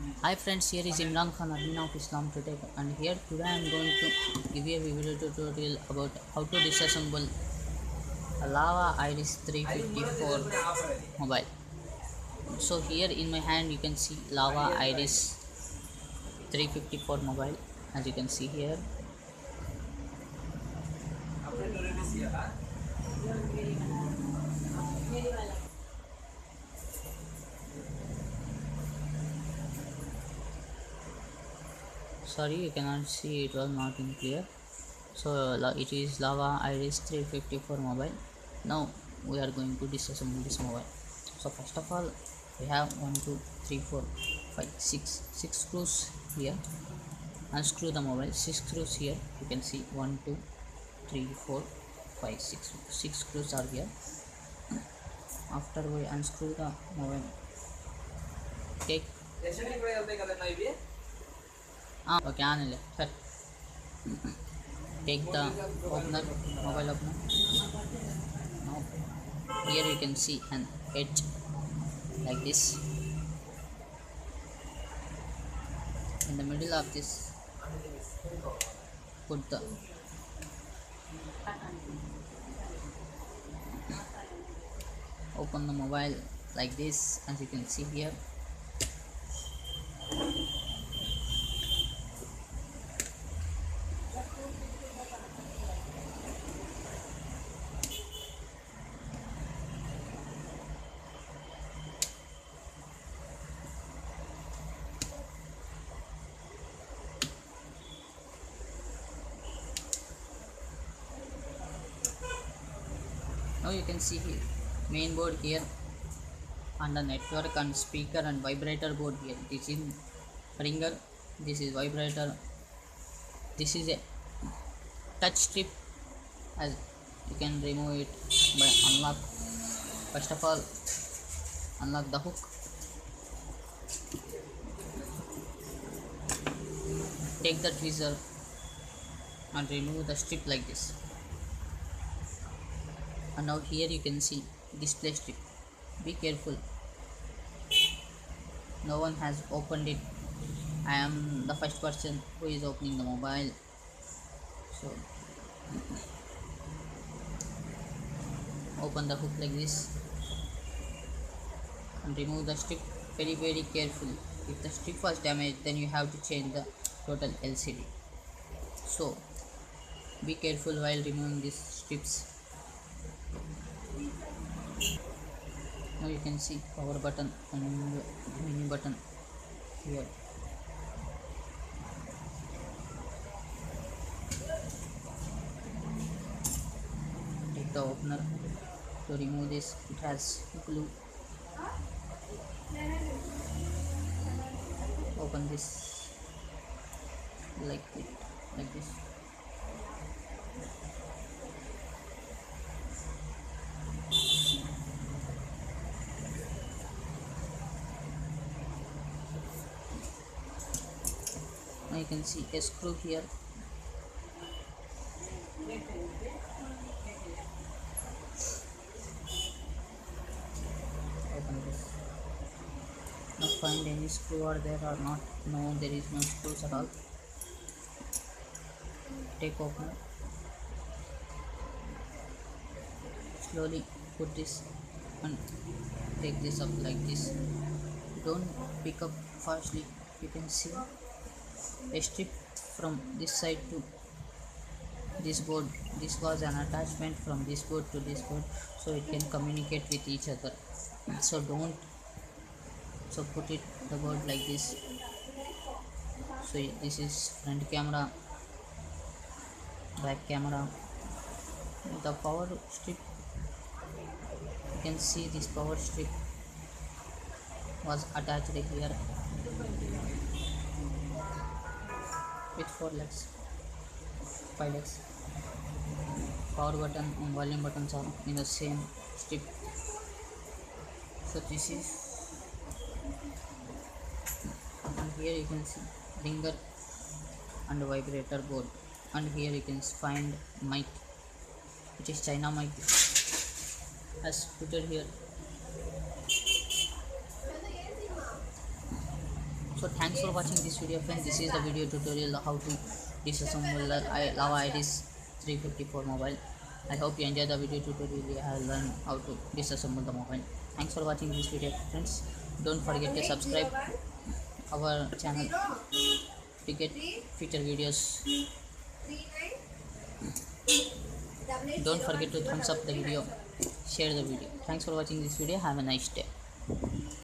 Hi friends, here is Imran Khan, admin of Islam Today, and today I am going to give you a video tutorial about how to disassemble a Lava Iris 354 mobile. So here in my hand you can see Lava Iris 354 mobile, as you can see here. Sorry, you cannot see, it was not in clear. So it is Lava Iris 354 mobile. Now we are going to disassemble this mobile. So first of all, we have 1 2 3 4 5 6 screws here. Unscrew the mobile. 6 screws here, you can see 1 2 3 4 5 6 screws are here. After we unscrew the mobile, take okay ಆನಿಲ್ಲ sir take the opener, mobile opener. Now here you can see an edge like this. In the middle of this, put the open the mobile like this, as you can see here. Now you can see here main board here, and the network and speaker and vibrator board here. This is ringer, this is vibrator, this is a touch strip, as you can remove it by unlock. First of all, unlock the hook, take the tweezer and remove the strip like this. And now here you can see display strip. Be careful, no one has opened it. I am the first person who is opening the mobile. So open the hook like this and remove the strip very carefully. If the strip was damaged, then you have to change the total LCD. So be careful while removing these strips. Now you can see power button and menu button here. Take the opener. To remove this, it has glue. Open this like this. Now you can see a screw here. Open this. Not find any screw are there or not. No, there is no screws at all. Take opener. Slowly put this and take this up like this. Don't pick up fastly. You can see a strip from this side to this board. This was an attachment from this board to this board, so it can communicate with each other. So put it the board like this. So this is front camera, back camera. The power strip, you can see this power strip was attached here with 4 legs, 5 legs. Power button and volume buttons are in the same strip. So this is, and here you can see ringer and vibrator board, and here you can find mic, which is China mic, as put it here. So thanks for watching this video, friends. This is the video tutorial how to disassemble the Lava Iris 354 mobile. I hope you enjoyed the video tutorial. You have learned how to disassemble the mobile. Thanks for watching this video, friends. Don't forget to subscribe our channel to get future videos. Don't forget to thumbs up the video, share the video. Thanks for watching this video. Have a nice day.